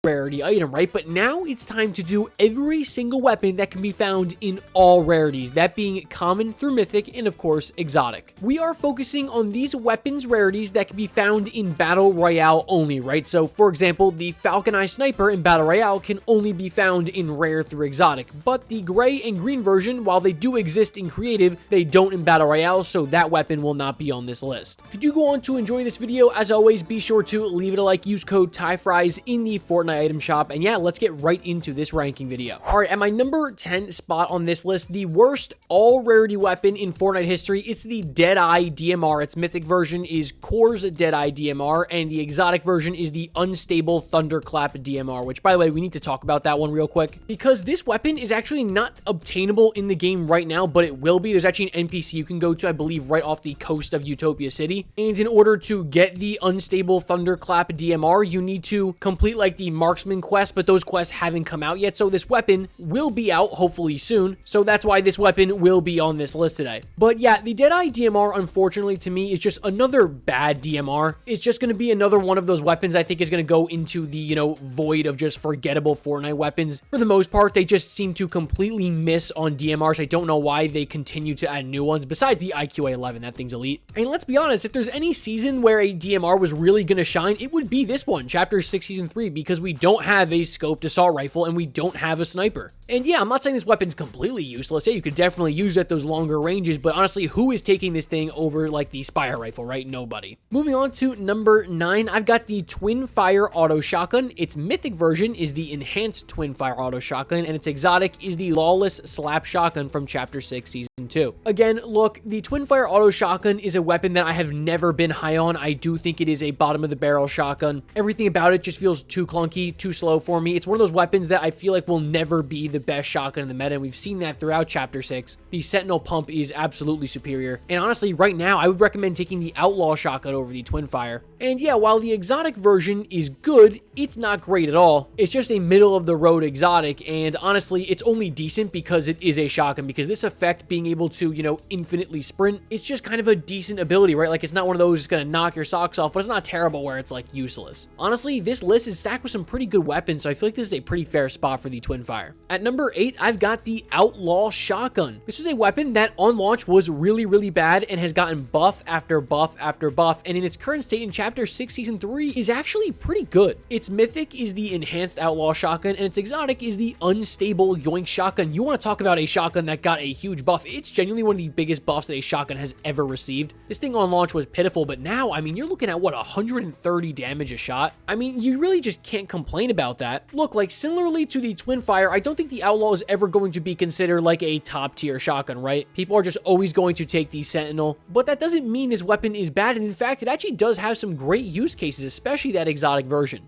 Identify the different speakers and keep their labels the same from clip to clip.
Speaker 1: rarity item, right? But now it's time to do every single weapon that can be found in all rarities, that being common through mythic and of course exotic. We are focusing on these weapons rarities that can be found in battle royale only, right? So for example, the Falcon Eye Sniper in battle royale can only be found in rare through exotic, but the gray and green version, while they do exist in creative, they don't in battle royale, so that weapon will not be on this list. If you do go on to enjoy this video, as always, be sure to leave it a like, use code TIEFRIES in the Fortnite item shop, and yeah, let's get right into this ranking video. All right, at my number 10 spot on this list, the worst all rarity weapon in Fortnite history, it's the Deadeye DMR. Its mythic version is Core's Deadeye DMR, and the exotic version is the Unstable Thunderclap DMR, which, by the way, we need to talk about that one real quick, because this weapon is actually not obtainable in the game right now, but it will be. There's actually an NPC you can go to, I believe, right off the coast of Utopia City, and in order to get the Unstable Thunderclap DMR, you need to complete like the marksman quest, but those quests haven't come out yet, so this weapon will be out hopefully soon, so that's why this weapon will be on this list today. But yeah, the Deadeye DMR, unfortunately to me, is just another bad DMR. It's just going to be another one of those weapons I think is going to go into the, you know, void of just forgettable Fortnite weapons. For the most part, they just seem to completely miss on DMRs. I don't know why they continue to add new ones, besides the IQA-11, that thing's elite. And let's be honest, if there's any season where a DMR was really going to shine, it would be this one, Chapter 6, Season 3, because we don't have a scoped assault rifle and we don't have a sniper. And yeah, I'm not saying this weapon's completely useless. Yeah, you could definitely use it at those longer ranges, but honestly, who is taking this thing over like the Spire rifle, right? Nobody. Moving on to number 9, I've got the Twin Fire Auto Shotgun. Its mythic version is the Enhanced Twin Fire Auto Shotgun, and its exotic is the Lawless Slap Shotgun from Chapter 6, Season 2. Again, look, the Twin Fire Auto Shotgun is a weapon that I have never been high on. I do think it is a bottom of the barrel shotgun. Everything about it just feels too clunky, too slow for me. It's one of those weapons that I feel like will never be the best shotgun in the meta, and we've seen that throughout Chapter 6. The Sentinel Pump is absolutely superior, and honestly, right now, I would recommend taking the Outlaw Shotgun over the Twin Fire. And yeah, while the exotic version is good, it's not great at all. It's just a middle-of-the-road exotic, and honestly, it's only decent because it is a shotgun, because this effect, being able to, you know, infinitely sprint, it's just kind of a decent ability, right? Like, it's not one of those that's gonna knock your socks off, but it's not terrible where it's, like, useless. Honestly, this list is stacked with some pretty good weapons, so I feel like this is a pretty fair spot for the Twin Fire. At number 8, I've got the Outlaw Shotgun. This is a weapon that on launch was really, really bad and has gotten buff after buff after buff, and in its current state in Chapter 6, Season 3 is actually pretty good. Its mythic is the Enhanced Outlaw Shotgun, and its exotic is the Unstable Yoink Shotgun. You want to talk about a shotgun that got a huge buff. It's genuinely one of the biggest buffs that a shotgun has ever received. This thing on launch was pitiful, but now, I mean, you're looking at, what, 130 damage a shot? I mean, you really just can't complain about that. Look, like, similarly to the Twin Fire, I don't think the Outlaw is ever going to be considered like a top tier shotgun, right? People are just always going to take the Sentinel, but that doesn't mean this weapon is bad, and in fact, it actually does have some great use cases, especially that exotic version.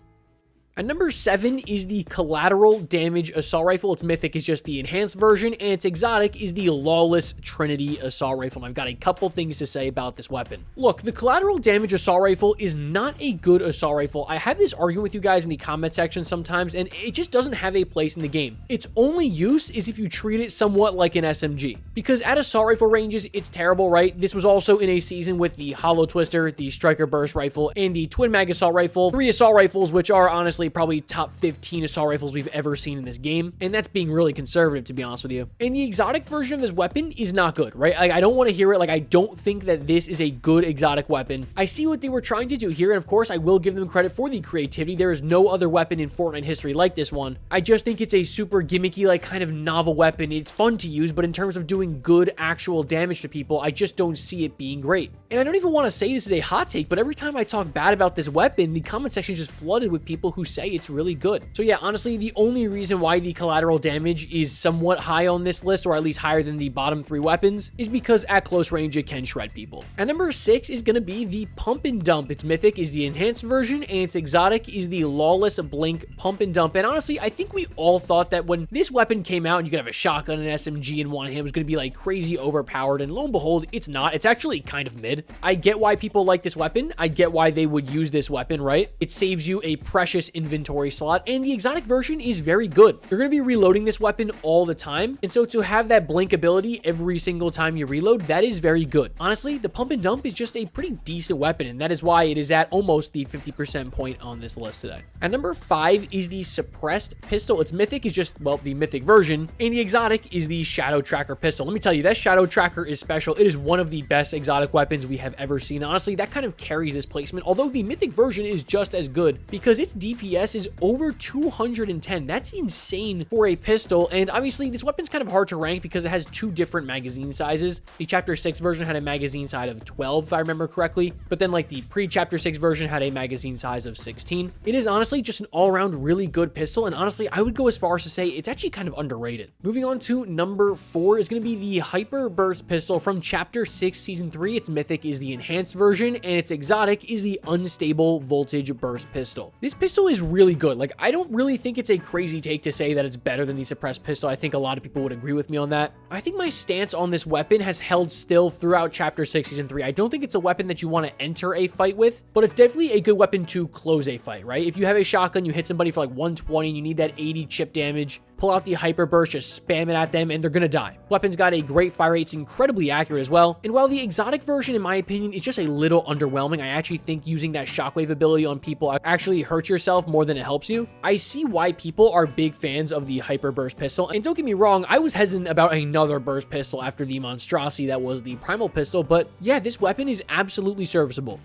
Speaker 1: At number 7 is the Collateral Damage Assault Rifle. Its mythic is just the enhanced version, and its exotic is the Lawless Trinity Assault Rifle. And I've got a couple things to say about this weapon. Look, the Collateral Damage Assault Rifle is not a good assault rifle. I have this argument with you guys in the comment section sometimes, and it just doesn't have a place in the game. Its only use is if you treat it somewhat like an SMG, because at assault rifle ranges, it's terrible, right? This was also in a season with the Hollow Twister, the Striker Burst Rifle, and the Twin Mag Assault Rifle. 3 assault rifles, which are honestly probably top 15 assault rifles we've ever seen in this game, and that's being really conservative, to be honest with you. And the exotic version of this weapon is not good, right? Like, I don't want to hear it. Like, I don't think that this is a good exotic weapon. I see what they were trying to do here, and of course, I will give them credit for the creativity. There is no other weapon in Fortnite history like this one. I just think it's a super gimmicky, like, kind of novel weapon. It's fun to use, but in terms of doing good actual damage to people, I just don't see it being great. And I don't even want to say this is a hot take, but every time I talk bad about this weapon, the comment section is just flooded with people who say it's really good. So yeah, honestly, the only reason why the collateral damage is somewhat high on this list, or at least higher than the bottom 3 weapons, is because at close range it can shred people. And number 6 is going to be the Pump and Dump. Its mythic is the enhanced version, and its exotic is the Lawless Blink Pump and Dump. And honestly, I think we all thought that when this weapon came out and you could have a shotgun and SMG in one hand, it was going to be like crazy overpowered, and lo and behold, it's not. It's actually kind of mid. I get why people like this weapon. I get why they would use this weapon, right? It saves you a precious inventory slot, and the exotic version is very good. You're going to be reloading this weapon all the time, and so to have that blink ability every single time you reload, that is very good. Honestly, the pump and dump is just a pretty decent weapon, and that is why it is at almost the 50% point on this list today. At number 5 is the suppressed pistol. Its mythic is just, well, the mythic version, and the exotic is the shadow tracker pistol. Let me tell you, that shadow tracker is special. It is one of the best exotic weapons we have ever seen. Honestly, that kind of carries this placement, although the mythic version is just as good because its DPS is over 210. That's insane for a pistol, and obviously this weapon's kind of hard to rank because it has two different magazine sizes. The chapter 6 version had a magazine size of 12, if I remember correctly, but then like the pre-chapter 6 version had a magazine size of 16. It is honestly just an all-around really good pistol, and honestly I would go as far as to say it's actually kind of underrated. Moving on to number 4 is going to be the hyper burst pistol from chapter 6 season 3. Its mythic is the enhanced version, and its exotic is the unstable voltage burst pistol. This pistol is really good. Like, I don't really think it's a crazy take to say that it's better than the suppressed pistol. I think a lot of people would agree with me on that. I think my stance on this weapon has held still throughout chapter 6 season 3. I don't think it's a weapon that you want to enter a fight with, but it's definitely a good weapon to close a fight, right? If you have a shotgun, you hit somebody for like 120, and you need that 80 chip damage, pull out the hyper burst, just spam it at them, and they're gonna die. Weapon's got a great fire rate, it's incredibly accurate as well, and while the exotic version, in my opinion, is just a little underwhelming, I actually think using that shockwave ability on people actually hurts yourself more than it helps you. I see why people are big fans of the hyper burst pistol, and don't get me wrong, I was hesitant about another burst pistol after the monstrosity that was the primal pistol, but yeah, this weapon is absolutely serviceable.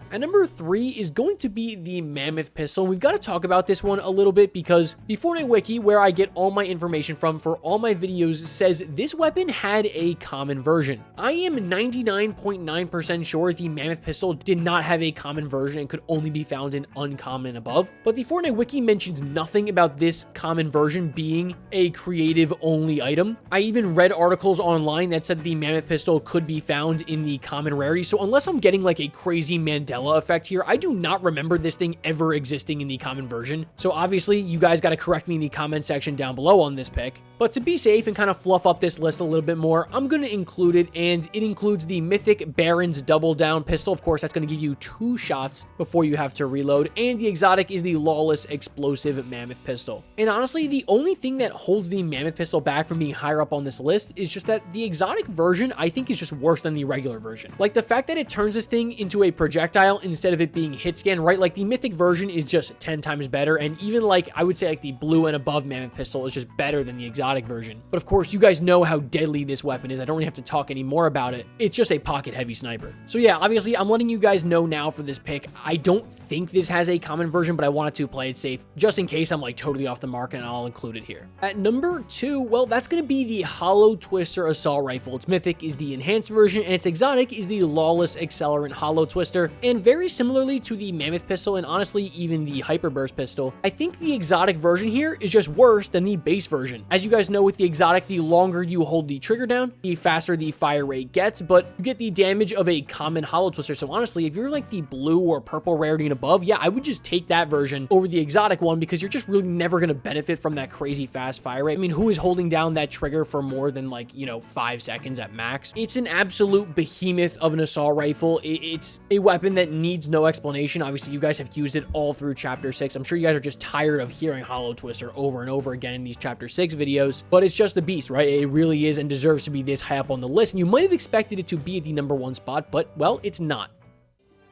Speaker 1: At number 3 is going to be the Mammoth pistol. We've got to talk about this one a little bit because the Fortnite wiki, where I get all my information from for all my videos, says this weapon had a common version. I am 99.9% sure the Mammoth pistol did not have a common version and could only be found in uncommon and above, but the Fortnite wiki mentions nothing about this common version being a creative only item. I even read articles online that said the Mammoth pistol could be found in the common rarity, so unless I'm getting like a crazy Mandela effect here, I do not remember this thing ever existing in the common version. So obviously you guys got to correct me in the comment section down below on this pick, but to be safe and kind of fluff up this list a little bit more, I'm going to include it, and it includes the mythic Baron's double down pistol. Of course, that's going to give you 2 shots before you have to reload, and the exotic is the lawless explosive Mammoth pistol. And honestly, the only thing that holds the Mammoth pistol back from being higher up on this list is just that the exotic version I think is just worse than the regular version. Like the fact that it turns this thing into a projectile instead of it being hit scan, right? Like the mythic version is just 10 times better, and even like I would say like the blue and above Mammoth pistol is just better than the exotic version. But of course, you guys know how deadly this weapon is. I don't really have to talk any more about it. It's just a pocket heavy sniper. So yeah, obviously I'm letting you guys know now for this pick. I don't think this has a common version, but I wanted to play it safe just in case I'm like totally off the mark, and I'll include it here. At number 2, well, that's going to be the Hollow Twister assault rifle. Its mythic is the enhanced version, and its exotic is the lawless accelerant Hollow Twister, and very similarly to the Mammoth pistol and honestly even the hyper burst pistol, I think the exotic version here is just worse than the base version. As you guys know, with the exotic, the longer you hold the trigger down, the faster the fire rate gets, but you get the damage of a common Hollow Twister. So honestly, if you're like the blue or purple rarity and above, yeah, I would just take that version over the exotic one because you're just really never going to benefit from that crazy fast fire rate. I mean, who is holding down that trigger for more than like, 5 seconds at max? It's an absolute behemoth of an assault rifle. It's a weapon that needs no explanation. Obviously, you guys have used it all through chapter 6. I'm sure you guys are just tired of hearing Hollow Twister over and over again in these chapter 6 videos, but it's just a beast, right? It really is and deserves to be this high up on the list, and you might have expected it to be at the number 1 spot, but well, it's not.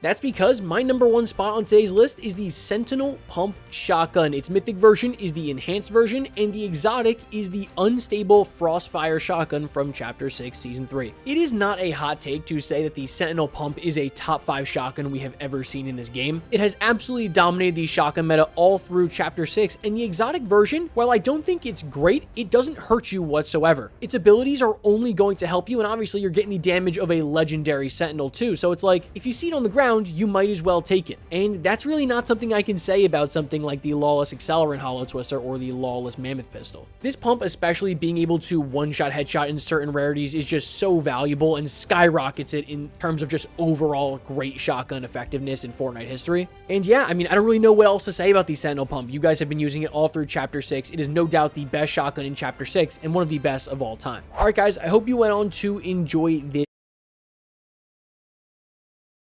Speaker 1: That's because my number 1 spot on today's list is the Sentinel Pump Shotgun. Its mythic version is the enhanced version, and the exotic is the unstable Frostfire Shotgun from Chapter 6, Season 3. It is not a hot take to say that the Sentinel Pump is a top 5 shotgun we have ever seen in this game. It has absolutely dominated the shotgun meta all through Chapter 6, and the exotic version, while I don't think it's great, it doesn't hurt you whatsoever. Its abilities are only going to help you, and obviously you're getting the damage of a legendary Sentinel too, so it's like, if you see it on the ground, you might as well take it. And that's really not something I can say about something like the Lawless Accelerant Hollow Twister or the Lawless Mammoth pistol. This pump, especially being able to one-shot headshot in certain rarities, is just so valuable and skyrockets it in terms of just overall great shotgun effectiveness in Fortnite history. And yeah, I mean, I don't really know what else to say about the Sentinel pump. You guys have been using it all through Chapter 6. It is no doubt the best shotgun in Chapter 6 and one of the best of all time. Alright guys, I hope you went on to enjoy this